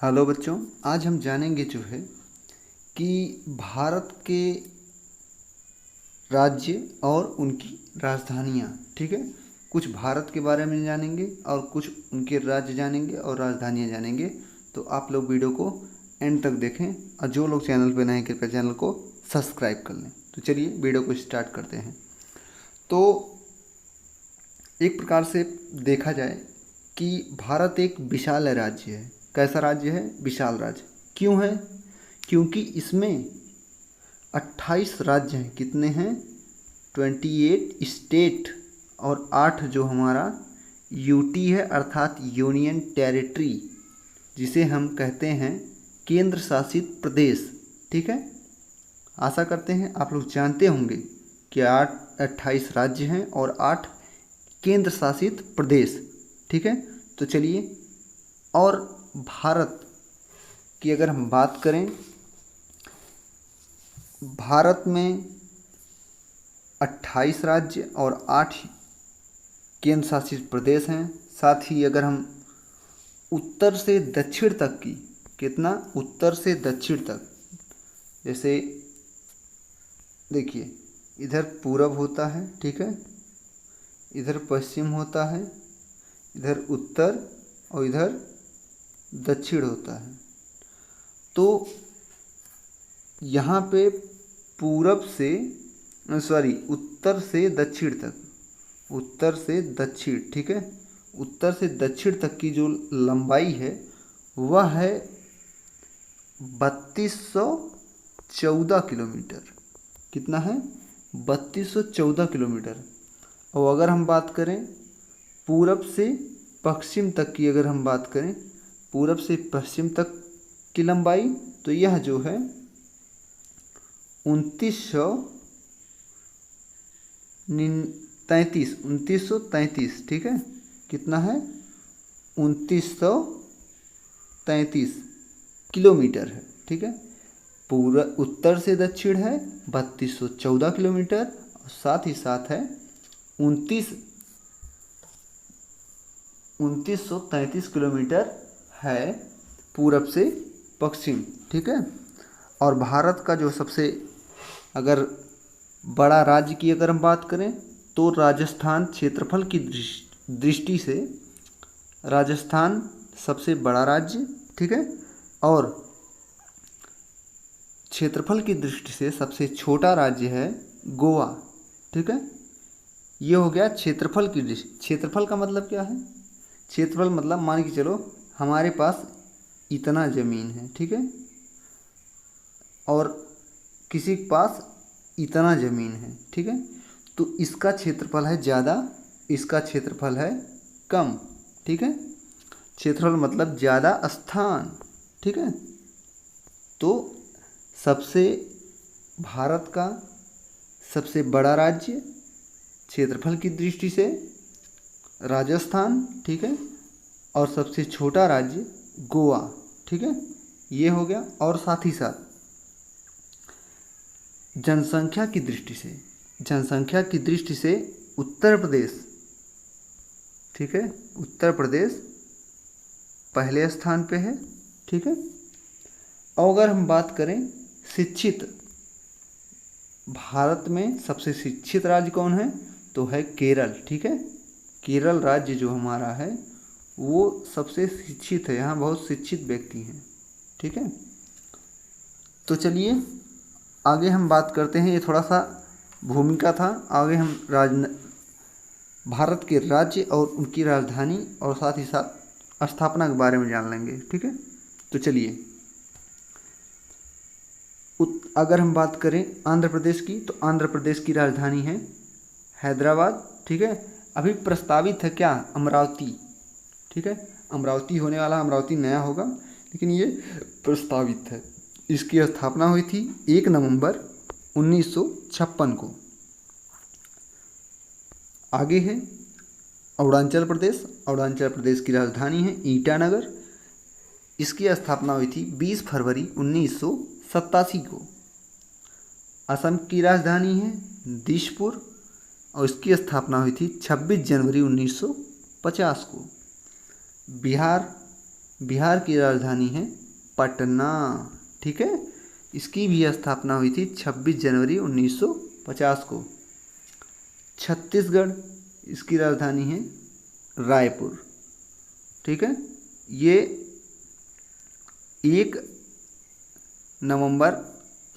Hello बच्चों, आज हम जानेंगे जो है कि भारत के राज्य और उनकी राजधानियाँ। ठीक है, कुछ भारत के बारे में जानेंगे और कुछ उनके राज्य जानेंगे और राजधानियाँ जानेंगे। तो आप लोग वीडियो को एंड तक देखें और जो लोग चैनल पर नए हैं कृपया चैनल को सब्सक्राइब कर लें। तो चलिए वीडियो को स्टार्ट करते हैं। तो एक प्रकार से देखा जाए कि भारत एक विशाल राज्य है। कैसा राज्य है? विशाल राज्य। क्यों है? क्योंकि इसमें 28 राज्य हैं। कितने हैं? 28 स्टेट और 8 जो हमारा यूटी है अर्थात यूनियन टेरिटरी, जिसे हम कहते हैं केंद्र शासित प्रदेश। ठीक है, आशा करते हैं आप लोग जानते होंगे कि 28 राज्य हैं और 8 केंद्र शासित प्रदेश। ठीक है, तो चलिए, और भारत की अगर हम बात करें, भारत में 28 राज्य और 8 केंद्र शासित प्रदेश हैं। साथ ही अगर हम उत्तर से दक्षिण तक की, कितना? उत्तर से दक्षिण तक, जैसे देखिए इधर पूरब होता है, ठीक है, इधर पश्चिम होता है, इधर उत्तर और इधर दक्षिण होता है। तो यहाँ पे पूरब से उत्तर से दक्षिण तक, उत्तर से दक्षिण, ठीक है, उत्तर से दक्षिण तक की जो लंबाई है वह है 3214 किलोमीटर। कितना है? 3214 किलोमीटर। और अगर हम बात करें पूरब से पश्चिम तक की, अगर हम बात करें पूरब से पश्चिम तक की लंबाई, तो यह जो है 2933, ठीक है, कितना है? 2933 किलोमीटर है। ठीक है, पूरा उत्तर से दक्षिण है 3214 किलोमीटर और साथ ही साथ है 2933 किलोमीटर है पूरब से पश्चिम। ठीक है, और भारत का जो सबसे अगर बड़ा राज्य की अगर हम बात करें तो राजस्थान, क्षेत्रफल की दृष्टि से राजस्थान सबसे बड़ा राज्य। ठीक है, और क्षेत्रफल की दृष्टि से सबसे छोटा राज्य है गोवा। ठीक है, ये हो गया क्षेत्रफल की दृष्टि। क्षेत्रफल का मतलब क्या है? क्षेत्रफल मतलब मान के चलो हमारे पास इतना ज़मीन है, ठीक है, और किसी के पास इतना ज़मीन है, ठीक है, तो इसका क्षेत्रफल है ज़्यादा, इसका क्षेत्रफल है कम। ठीक है, क्षेत्रफल मतलब ज़्यादा स्थान। ठीक है, तो सबसे भारत का सबसे बड़ा राज्य क्षेत्रफल की दृष्टि से राजस्थान, ठीक है, और सबसे छोटा राज्य गोवा। ठीक है, ये हो गया। और साथ ही साथ जनसंख्या की दृष्टि से, जनसंख्या की दृष्टि से उत्तर प्रदेश, ठीक है, उत्तर प्रदेश पहले स्थान पे है। ठीक है, और अगर हम बात करें शिक्षित, भारत में सबसे शिक्षित राज्य कौन है? तो है केरल। ठीक है, केरल राज्य जो हमारा है वो सबसे शिक्षित है, यहाँ बहुत शिक्षित व्यक्ति हैं। ठीक है, तो चलिए आगे हम बात करते हैं। ये थोड़ा सा भूमिका था, आगे हम भारत के राज्य और उनकी राजधानी और साथ ही साथ स्थापना के बारे में जान लेंगे। ठीक है, तो चलिए अगर हम बात करें आंध्र प्रदेश की, तो आंध्र प्रदेश की राजधानी है हैदराबाद। ठीक है, अभी प्रस्तावित है क्या? अमरावती। ठीक है, अमरावती होने वाला, अमरावती नया होगा, लेकिन ये प्रस्तावित है। इसकी स्थापना हुई थी 1 नवंबर 1956 को। आगे है अरुणाचल प्रदेश। अरुणाचल प्रदेश की राजधानी है ईटानगर। इसकी स्थापना हुई थी 20 फरवरी 1987 को। असम की राजधानी है दिसपुर और इसकी स्थापना हुई थी 26 जनवरी 1950 को। बिहार बिहार की राजधानी है पटना, ठीक है। इसकी भी स्थापना हुई थी 26 जनवरी 1950 को। छत्तीसगढ़, इसकी राजधानी है रायपुर, ठीक है। ये 1 नवंबर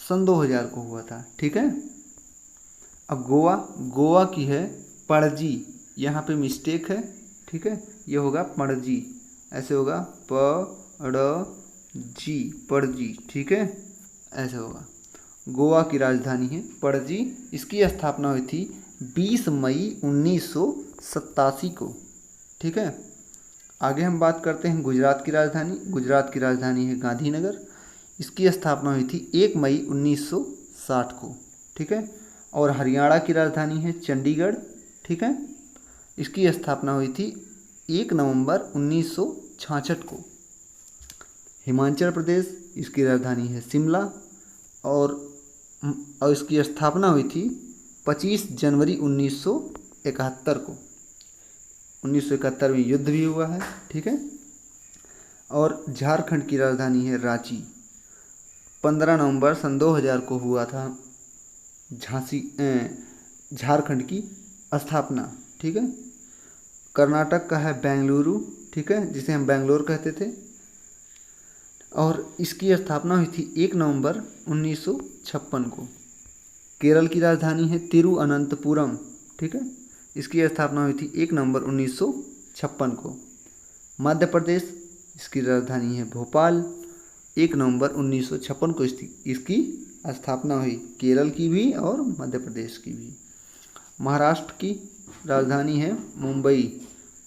सन 2000 को हुआ था, ठीक है। अब गोवा, गोवा की है पणजी, यहाँ पे मिस्टेक है, ठीक है। ये होगा पणजी, ऐसे होगा पणजी, पणजी, ठीक है, ऐसे होगा। गोवा की राजधानी है पणजी। इसकी स्थापना हुई थी 20 मई 1987 को, ठीक है। आगे हम बात करते हैं गुजरात की राजधानी। गुजरात की राजधानी है गांधीनगर। इसकी स्थापना हुई थी 1 मई 1960 को, ठीक है। और हरियाणा की राजधानी है चंडीगढ़, ठीक है। इसकी स्थापना हुई थी 1 नवंबर 1966 को। हिमाचल प्रदेश, इसकी राजधानी है शिमला और इसकी स्थापना हुई थी 25 जनवरी 1971 को। 1971 में युद्ध भी हुआ है, ठीक है। और झारखंड की राजधानी है रांची। 15 नवंबर सन 2000 को हुआ था झारखंड की स्थापना, ठीक है। कर्नाटक का है बेंगलुरु, ठीक है, जिसे हम बेंगलोर कहते थे। और इसकी स्थापना हुई थी 1 नवंबर 1956 को। केरल की राजधानी है तिरुअनंतपुरम, ठीक है। इसकी स्थापना हुई थी 1 नवंबर 1956 को। मध्य प्रदेश, इसकी राजधानी है भोपाल। 1 नवंबर 1956 को इसकी स्थापना हुई, केरल की भी और मध्य प्रदेश की भी। महाराष्ट्र की राजधानी है मुंबई।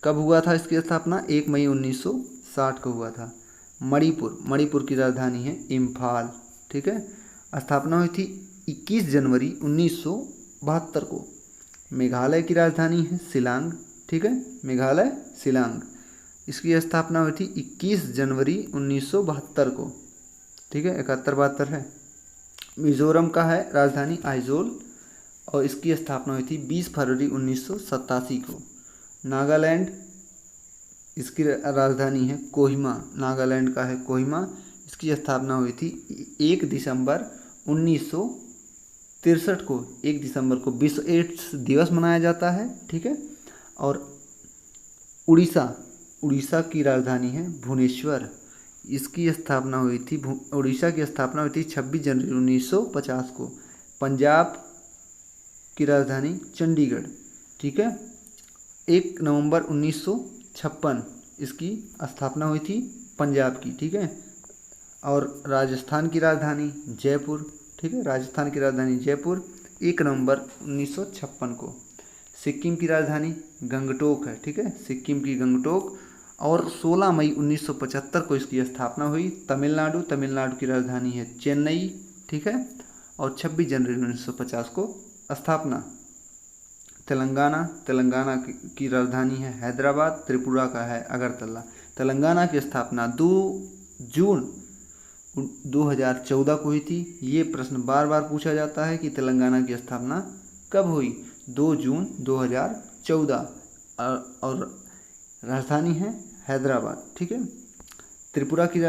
कब हुआ था इसकी स्थापना? 1 मई 1960 को हुआ था। मणिपुर, मणिपुर की राजधानी है इम्फाल, ठीक है। स्थापना हुई थी 21 जनवरी 1972 को। मेघालय की राजधानी है शिलांग, ठीक है, मेघालय शिलांग। इसकी स्थापना हुई थी 21 जनवरी 1972 को, ठीक है, 71-72 है। मिजोरम का है राजधानी आइजोल और इसकी स्थापना हुई थी 20 फरवरी 1987 को। नागालैंड, इसकी राजधानी है कोहिमा, नागालैंड का है कोहिमा। इसकी स्थापना हुई थी 1 दिसंबर 1963 को। 1 दिसंबर को विश्व एड्स दिवस मनाया जाता है, ठीक है। और उड़ीसा, उड़ीसा की राजधानी है भुवनेश्वर। इसकी स्थापना हुई थी उड़ीसा की स्थापना हुई थी 26 जनवरी 1950 को। पंजाब की राजधानी चंडीगढ़, ठीक है। 1 नवंबर 1956 इसकी स्थापना हुई थी पंजाब की, ठीक है। और राजस्थान की राजधानी जयपुर, ठीक है, राजस्थान की राजधानी जयपुर 1 नवंबर 1956 को। सिक्किम की राजधानी गंगटोक है, ठीक है, सिक्किम की गंगटोक। और 16 मई 1975 को इसकी स्थापना हुई। तमिलनाडु, तमिलनाडु की राजधानी है चेन्नई, ठीक है। और 26 जनवरी 1950 को स्थापना। तेलंगाना, तेलंगाना की राजधानी है हैदराबाद। त्रिपुरा का है अगरतला। तेलंगाना की स्थापना 2 जून 2014 को हुई थी। ये प्रश्न बार बार पूछा जाता है कि तेलंगाना की स्थापना कब हुई? 2 जून 2014 और राजधानी है हैदराबाद, ठीक है। त्रिपुरा की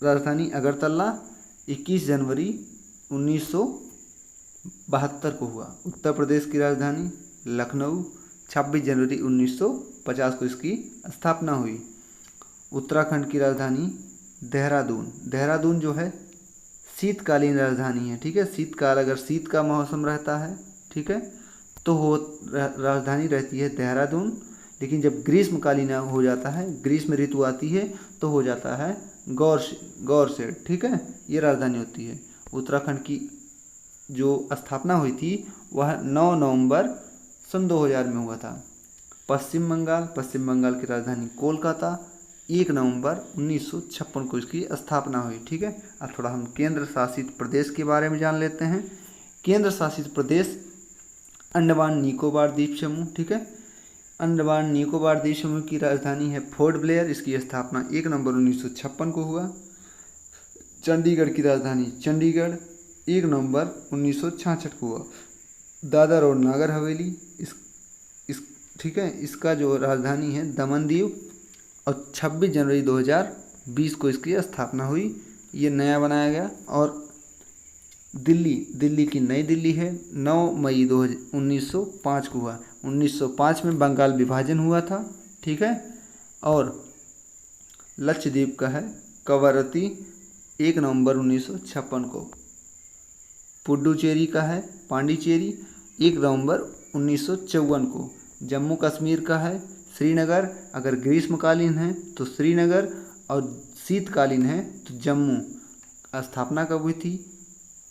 राजधानी अगरतला 21 जनवरी 1972 को हुआ। उत्तर प्रदेश की राजधानी लखनऊ 26 जनवरी 1950 को इसकी स्थापना हुई। उत्तराखंड की राजधानी देहरादून, देहरादून जो है शीतकालीन राजधानी है, ठीक है। शीतकाल, अगर शीत का मौसम रहता है, ठीक है, तो राजधानी रहती है देहरादून। लेकिन जब ग्रीष्मकालीन हो जाता है, ग्रीष्म ऋतु आती है, तो हो जाता है गौरसेड, ठीक है, ये राजधानी होती है। उत्तराखंड की जो स्थापना हुई थी वह 9 नवंबर सन 2000 में हुआ था। पश्चिम बंगाल, पश्चिम बंगाल की राजधानी कोलकाता 1 नवंबर 1956 को इसकी स्थापना हुई, ठीक है। अब थोड़ा हम केंद्र शासित प्रदेश के बारे में जान लेते हैं। केंद्र शासित प्रदेश अंडमान निकोबार द्वीप समूह, ठीक है। अंडमान निकोबार द्वीप समूह की राजधानी है पोर्ट ब्लेयर। इसकी स्थापना 1 नवंबर 1956 को हुआ। चंडीगढ़ की राजधानी चंडीगढ़ 1 नवंबर 1966 को हुआ। दादर और नागर हवेली इस ठीक है, इसका जो राजधानी है दमन दीव और 26 जनवरी 2020 को इसकी स्थापना हुई। ये नया बनाया गया। और दिल्ली की नई दिल्ली है, 9 मई 1905 को हुआ। 1905 में बंगाल विभाजन हुआ था, ठीक है। और लक्षद्वीप का है कवरत्ती, 1 नवंबर 1956 को। पुडुचेरी का है पांडिचेरी, 1 नवंबर 1954 को। जम्मू कश्मीर का है श्रीनगर, अगर ग्रीष्मकालीन है तो श्रीनगर और शीतकालीन है तो जम्मू। स्थापना कब हुई थी?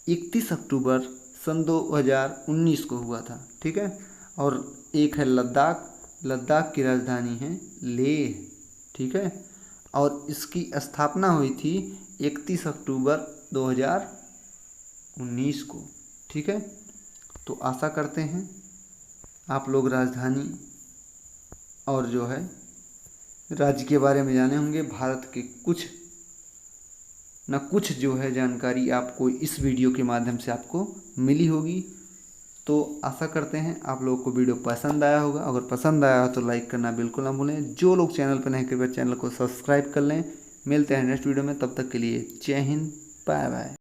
31 अक्टूबर सन 2019 को हुआ था, ठीक है। और एक है लद्दाख की राजधानी है लेह, ठीक है। और इसकी स्थापना हुई थी 31 अक्टूबर 2019 को, ठीक है। तो आशा करते हैं आप लोग राजधानी और जो है राज्य के बारे में जाने होंगे। भारत के कुछ जो है जानकारी आपको इस वीडियो के माध्यम से आपको मिली होगी। तो आशा करते हैं आप लोगों को वीडियो पसंद आया होगा। अगर पसंद आया हो तो लाइक करना बिल्कुल ना भूलें। जो लोग चैनल पर नए कृपया चैनल को सब्सक्राइब कर लें। मिलते हैं नेक्स्ट वीडियो में, तब तक के लिए जय हिंद, बाय बाय।